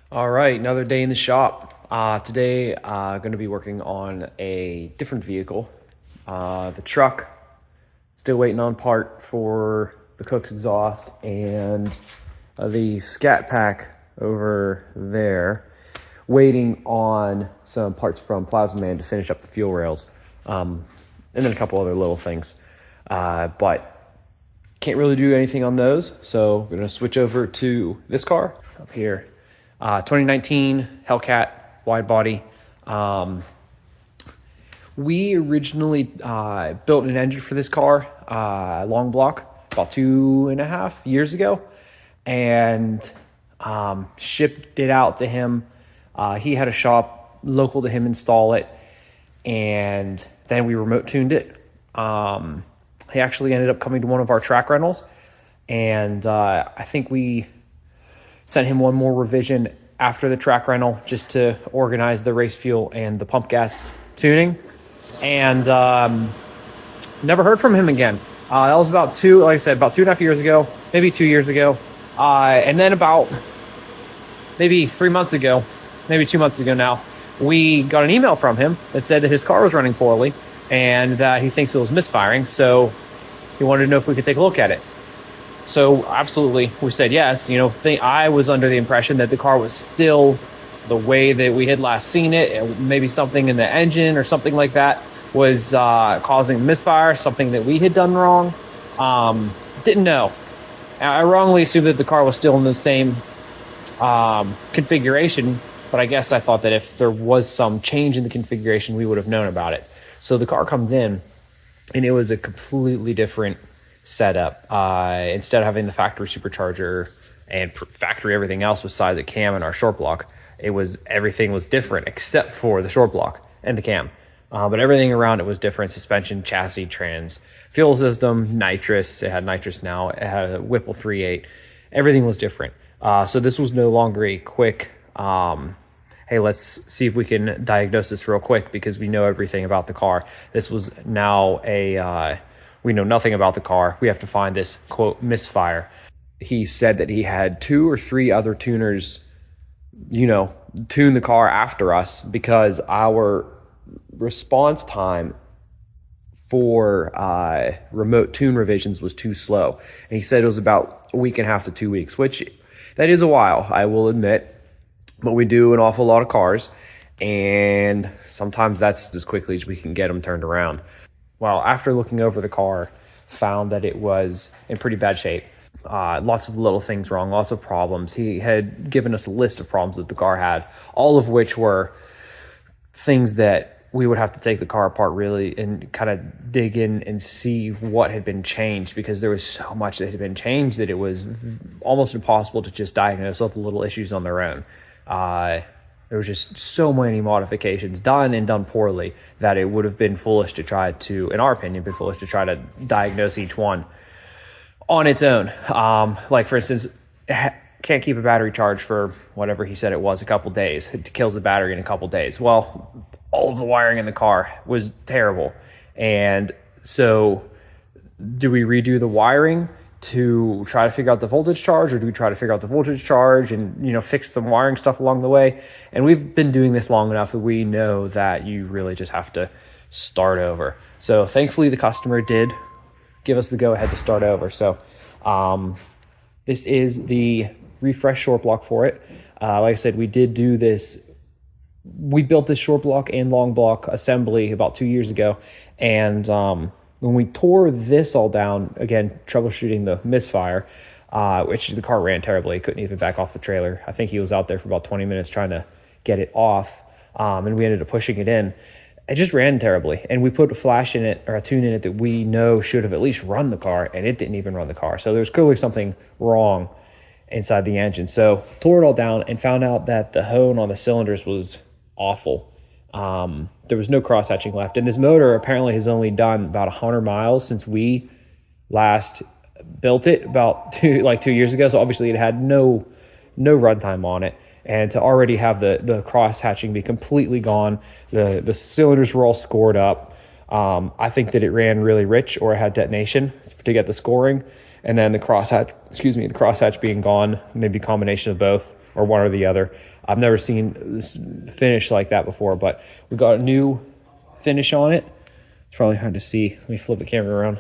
All right, another day in the shop. Today, going to be working on a different vehicle. The truck, still waiting on part for the cook's exhaust, and the scat pack over there, waiting on some parts from Plasma Man to finish up the fuel rails, and then a couple other little things. But can't really do anything on those, so we're going to switch over to this car up here. 2019 Hellcat wide body. We originally built an engine for this car, long block, about 2.5 years ago, and shipped it out to him. He had a shop local to him install it, and then we remote tuned it. He actually ended up coming to one of our track rentals, and I think we sent him one more revision after the track rental just to organize the race fuel and the pump gas tuning. And never heard from him again. That was about 2.5 years ago, maybe 2 years ago. And then about maybe 3 months ago, maybe 2 months ago now, we got an email from him that said that his car was running poorly and that he thinks it was misfiring. So he wanted to know if we could take a look at it. So absolutely, we said yes. I was under the impression that the car was still the way that we had last seen it. And maybe something in the engine or something like that was causing misfire, something that we had done wrong. Didn't know. I wrongly assumed that the car was still in the same configuration, but I guess I thought that if there was some change in the configuration, we would have known about it. So the car comes in, and it was a completely different setup. Instead of having the factory supercharger and factory everything else besides the cam and our short block, everything was different except for the short block and the cam. But everything around it was different: suspension, chassis, trans, fuel system, nitrous. It had nitrous now. It had a Whipple 3.8. Everything was different. So this was no longer a quick, hey, let's see if we can diagnose this real quick because we know everything about the car. This was now we know nothing about the car. We have to find this, quote, misfire. He said that he had 2 or 3 other tuners, tune the car after us because our response time for remote tune revisions was too slow. And he said it was about 1.5 to 2 weeks, which that is a while, I will admit. But we do an awful lot of cars, and sometimes that's as quickly as we can get them turned around. Well, after looking over the car, found that it was in pretty bad shape. Lots of little things wrong, lots of problems. He had given us a list of problems that the car had, all of which were things that we would have to take the car apart really and kind of dig in and see what had been changed, because there was so much that had been changed that it was almost impossible to just diagnose all the little issues on their own. There was just so many modifications done and done poorly that it would have been foolish to try to, in our opinion, to diagnose each one on its own. Like, for instance, can't keep a battery charged for whatever he said it was, a couple days. It kills the battery in a couple days. Well, all of the wiring in the car was terrible. And so do we redo the wiring to try to figure out the voltage charge, or do we try to figure out the voltage charge and fix some wiring stuff along the way? And we've been doing this long enough that we know that you really just have to start over. So thankfully the customer did give us the go ahead to start over. So this is the refresh short block for it. Like I said, we did do this. We built this short block and long block assembly about 2 years ago, and when we tore this all down, again, troubleshooting the misfire, which the car ran terribly. Couldn't even back off the trailer. I think he was out there for about 20 minutes trying to get it off, and we ended up pushing it in. It just ran terribly, and we put a flash in it, or a tune in it, that we know should have at least run the car, and it didn't even run the car. So there's clearly something wrong inside the engine. So tore it all down and found out that the hone on the cylinders was awful. There was no cross hatching left, and this motor apparently has only done about 100 miles since we last built it about 2 years ago. So obviously it had no runtime on it, and to already have the cross hatching be completely gone, the cylinders were all scored up. I think that it ran really rich, or it had detonation to get the scoring. and then the crosshatch being gone, maybe a combination of both or one or the other. I've never seen this finish like that before, but we got a new finish on it. It's probably hard to see. Let me flip the camera around.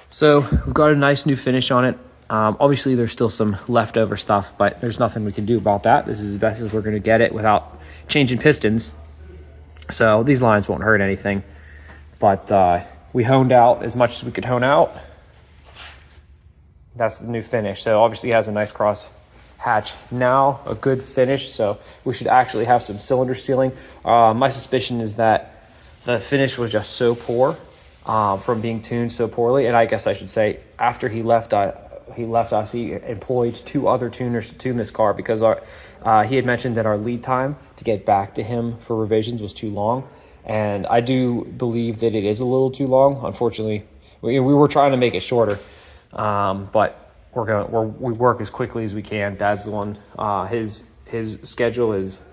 So we've got a nice new finish on it. Obviously there's still some leftover stuff, but there's nothing we can do about that. This is as best as we're going to get it without changing pistons. So these lines won't hurt anything, but we honed out as much as we could hone out. That's the new finish. So obviously it has a nice cross hatch now, a good finish. So we should actually have some cylinder sealing. My suspicion is that the finish was just so poor from being tuned so poorly. And I guess I should say after he left us, he employed 2 other tuners to tune this car because he had mentioned that our lead time to get back to him for revisions was too long. And I do believe that it is a little too long. Unfortunately, we were trying to make it shorter, but we work as quickly as we can. Dad's the one. His schedule is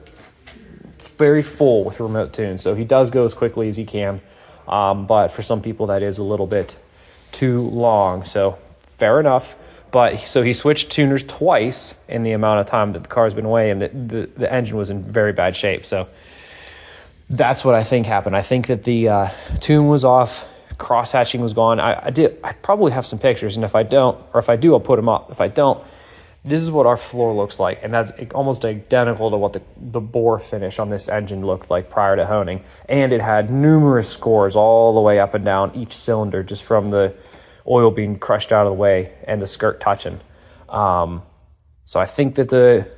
very full with remote tunes, so he does go as quickly as he can. But for some people, that is a little bit too long. So fair enough. But so he switched tuners twice in the amount of time that the car's been away, and the engine was in very bad shape. So that's what I think happened. I think that the tune was off. Cross hatching was gone. I probably have some pictures, and if I do, I'll put them up. If I don't, this is what our floor looks like, and that's almost identical to what the bore finish on this engine looked like prior to honing. And it had numerous scores all the way up and down each cylinder, just from the oil being crushed out of the way and the skirt touching. So I think that the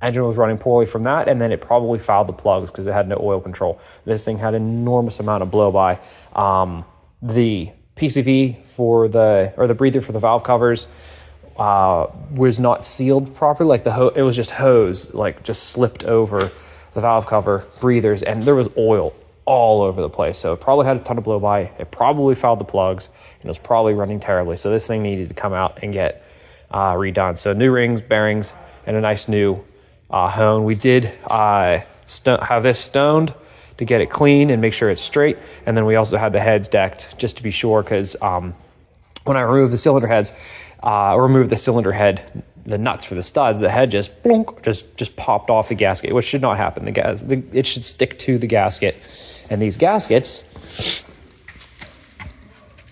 engine was running poorly from that, and then it probably fouled the plugs because it had no oil control. This thing had an enormous amount of blow-by. The PCV for the breather for the valve covers was not sealed properly. Like it was just hose, like just slipped over the valve cover breathers, and there was oil all over the place. So it probably had a ton of blow-by. It probably fouled the plugs, and it was probably running terribly. So this thing needed to come out and get redone. So new rings, bearings, and a nice new hone. We did have this stoned to get it clean and make sure it's straight. And then we also had the heads decked just to be sure, because when I removed the cylinder heads, the nuts for the studs, the head just plunk, just popped off the gasket, which should not happen. It should stick to the gasket. And these gaskets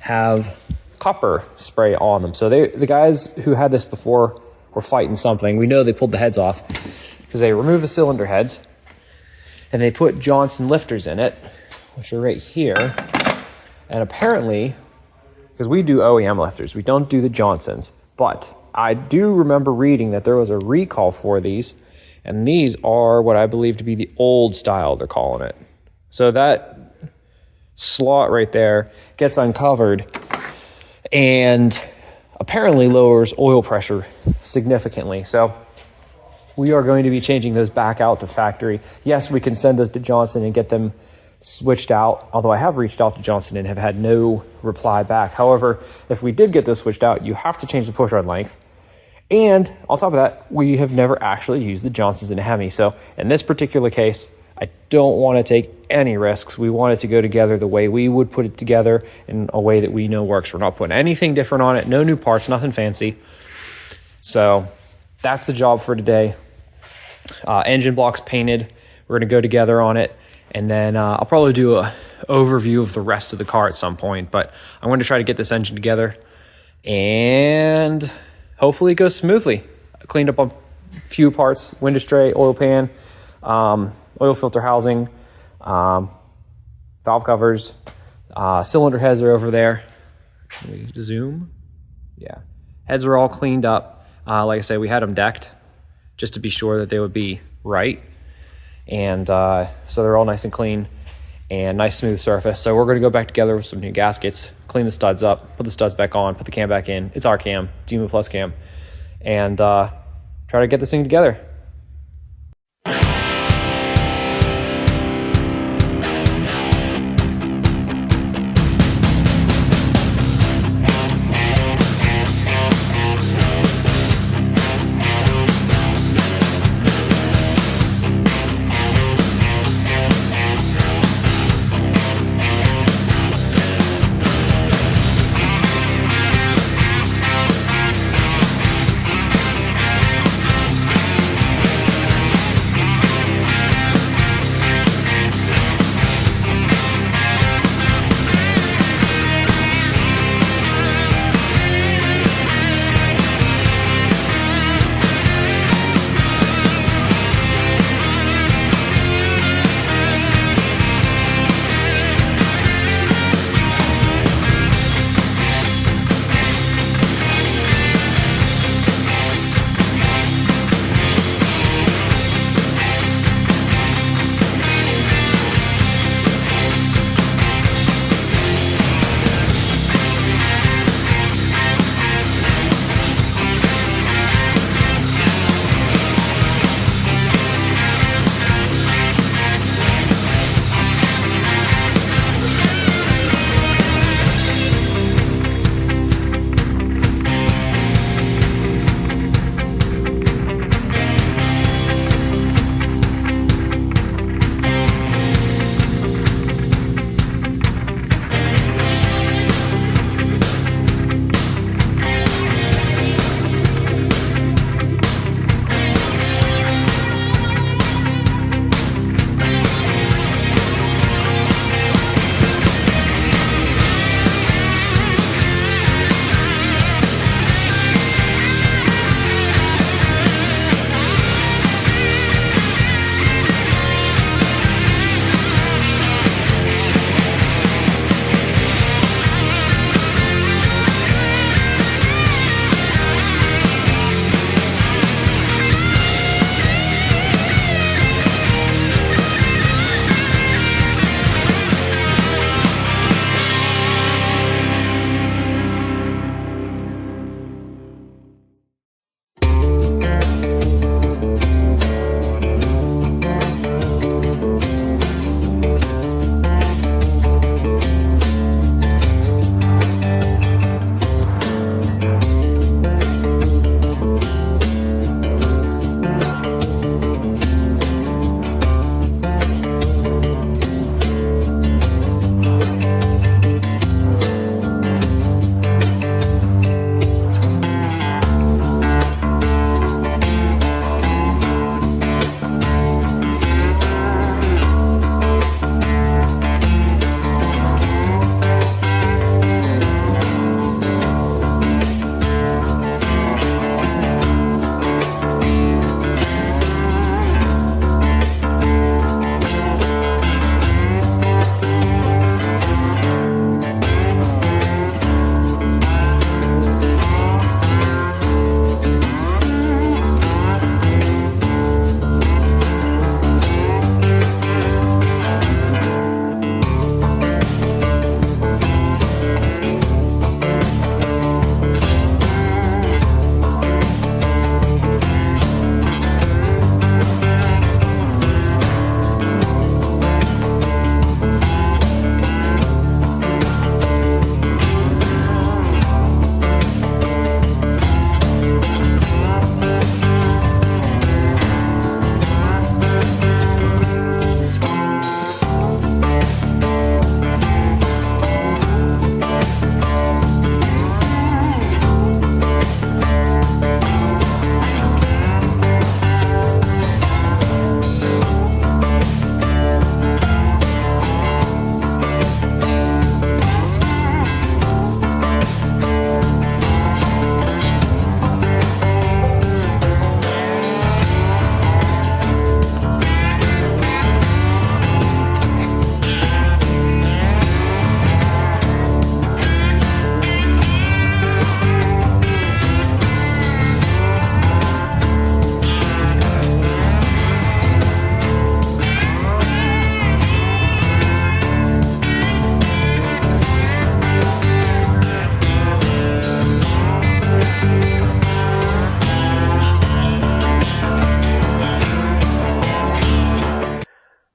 have copper spray on them. So the guys who had this before were fighting something. We know they pulled the heads off because they removed the cylinder heads and they put Johnson lifters in it, which are right here. And apparently, because we do OEM lifters, we don't do the Johnsons, but I do remember reading that there was a recall for these, and these are what I believe to be the old style, they're calling it. So that slot right there gets uncovered and apparently lowers oil pressure significantly. So we are going to be changing those back out to factory. Yes, we can send those to Johnson and get them switched out, although I have reached out to Johnson and have had no reply back. However, if we did get those switched out, you have to change the push rod length. And on top of that, we have never actually used the Johnsons in a Hemi. So in this particular case, I don't want to take any risks. We want it to go together the way we would put it together, in a way that we know works. We're not putting anything different on it, no new parts, nothing fancy. So that's the job for today. Engine blocks painted. We're going to go together on it. And then I'll probably do an overview of the rest of the car at some point. But I'm going to try to get this engine together. And hopefully it goes smoothly. I cleaned up a few parts. Window tray, oil pan, oil filter housing, valve covers. Cylinder heads are over there. Can we zoom? Yeah. Heads are all cleaned up. Like I said, we had them decked just to be sure that they would be right. And so they're all nice and clean and nice smooth surface. So we're going to go back together with some new gaskets, clean the studs up, put the studs back on, put the cam back in. It's our cam, Gma Plus cam, and try to get this thing together.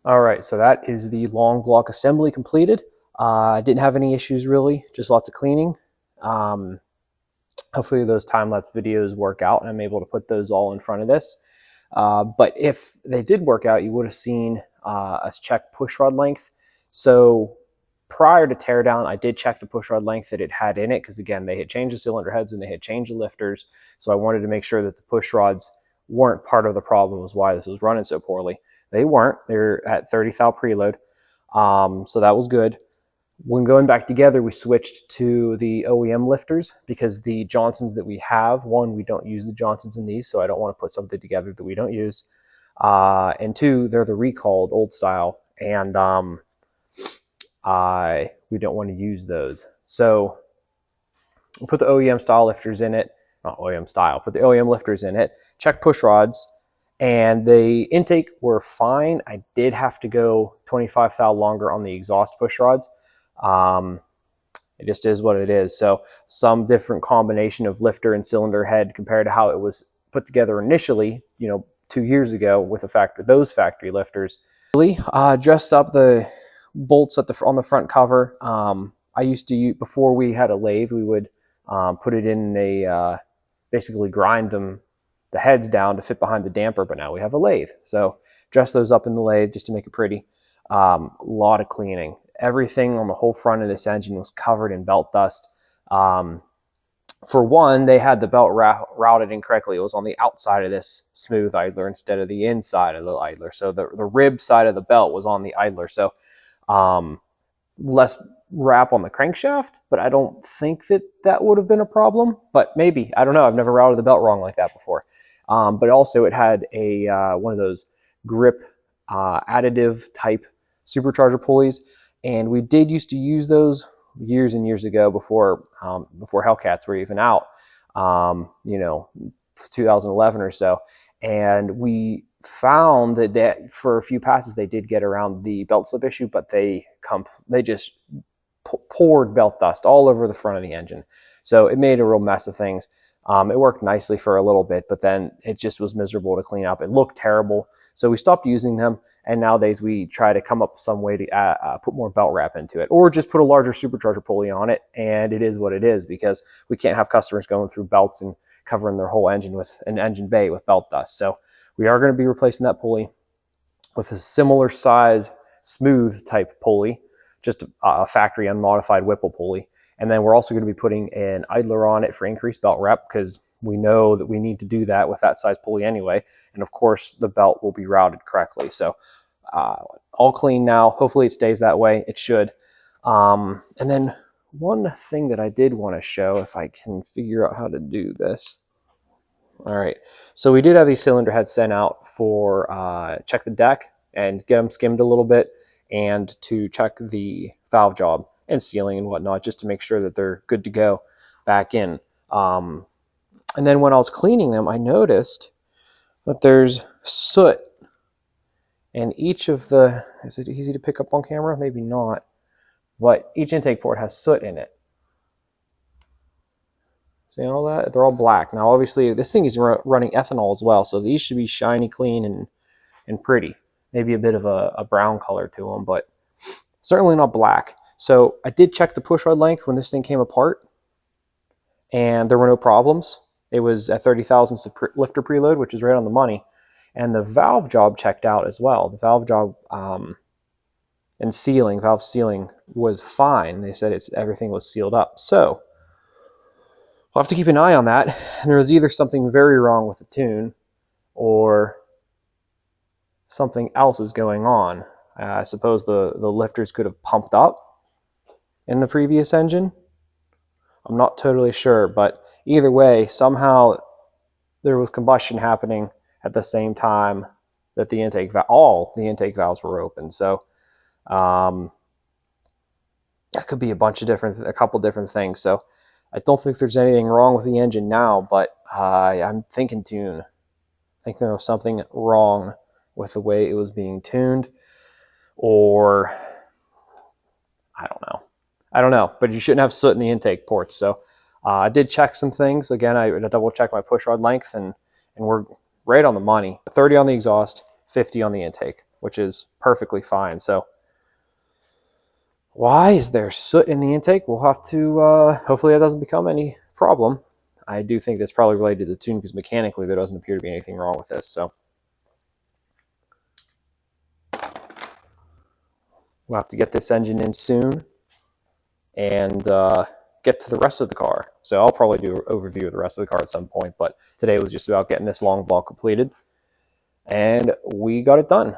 All right, so that is the long block assembly completed. Didn't have any issues really, just lots of cleaning. Hopefully those time-lapse videos work out and I'm able to put those all in front of this. But if they did work out, you would have seen us check pushrod length. So prior to teardown, I did check the pushrod length that it had in it, because again, they had changed the cylinder heads and they had changed the lifters. So I wanted to make sure that the pushrods weren't part of the problem, was why this was running so poorly. They weren't. They're at 30 thou preload. So that was good. When going back together, we switched to the OEM lifters because the Johnsons that we have, one, we don't use the Johnsons in these, so I don't want to put something together that we don't use. And two, they're the recalled old style, and we don't want to use those. So we'll put the OEM style lifters in it, not OEM style, put the OEM lifters in it, check push rods, and the intake were fine. I did have to go 25 thou longer on the exhaust push rods. It just is what it is. So some different combination of lifter and cylinder head compared to how it was put together initially, 2 years ago with those factory lifters. Really dressed up the bolts on the front cover. I used to use, before we had a lathe, we would put it in basically grind the heads down to fit behind the damper, but now we have a lathe. So dress those up in the lathe just to make it pretty. A lot of cleaning. Everything on the whole front of this engine was covered in belt dust. For one, they had the belt routed incorrectly. It was on the outside of this smooth idler instead of the inside of the idler. So the rib side of the belt was on the idler. So less wrap on the crankshaft, but I don't think that would have been a problem. But maybe, I don't know. I've never routed the belt wrong like that before. But also it had one of those grip additive type supercharger pulleys. And we did used to use those years and years ago before Hellcats were even out, 2011 or so. And we found that for a few passes they did get around the belt slip issue, but they just poured belt dust all over the front of the engine. So it made a real mess of things. It worked nicely for a little bit, but then it just was miserable to clean up. It looked terrible. So we stopped using them. And nowadays we try to come up with some way to put more belt wrap into it, or just put a larger supercharger pulley on it. And it is what it is, because we can't have customers going through belts and covering their whole engine with an engine bay with belt dust. So we are going to be replacing that pulley with a similar size smooth type pulley, just a factory unmodified Whipple pulley. And then we're also going to be putting an idler on it for increased belt rep, because we know that we need to do that with that size pulley anyway. And of course, the belt will be routed correctly. So all clean now. Hopefully it stays that way. It should. And then one thing that I did want to show, if I can figure out how to do this. All right. So we did have these cylinder heads sent out for check the deck and get them skimmed a little bit, and to check the valve job and sealing and whatnot, just to make sure that they're good to go back in. And then when I was cleaning them, I noticed that there's soot in each of the, is it easy to pick up on camera? Maybe not, but each intake port has soot in it. See all that? They're all black. Now, obviously, this thing is running ethanol as well, so these should be shiny, clean, and pretty. Maybe a bit of a brown color to them, but certainly not black. So I did check the pushrod length when this thing came apart, and there were no problems. It was at 30 thousandths of lifter preload, which is right on the money. And the valve job checked out as well. The valve job and sealing, valve sealing was fine. They said everything was sealed up. So we'll have to keep an eye on that. And there was either something very wrong with the tune, or something else is going on. I suppose the lifters could have pumped up in the previous engine. I'm not totally sure, but either way, somehow there was combustion happening at the same time that all the intake valves were open. So that could be a couple different things. So I don't think there's anything wrong with the engine now, but I'm thinking tune. I think there was something wrong with the way it was being tuned, or I don't know, but you shouldn't have soot in the intake ports. So I did check some things. Again, I double checked my pushrod length, and we're right on the money. 30 on the exhaust, 50 on the intake. which is perfectly fine. So why is there soot in the intake? We'll have to, hopefully that doesn't become any problem. I do think that's probably related to the tune because mechanically there doesn't appear to be anything wrong with this. So we'll have to get this engine in soon and get to the rest of the car. So I'll probably do an overview of the rest of the car at some point, but today was just about getting this long ball completed, and we got it done.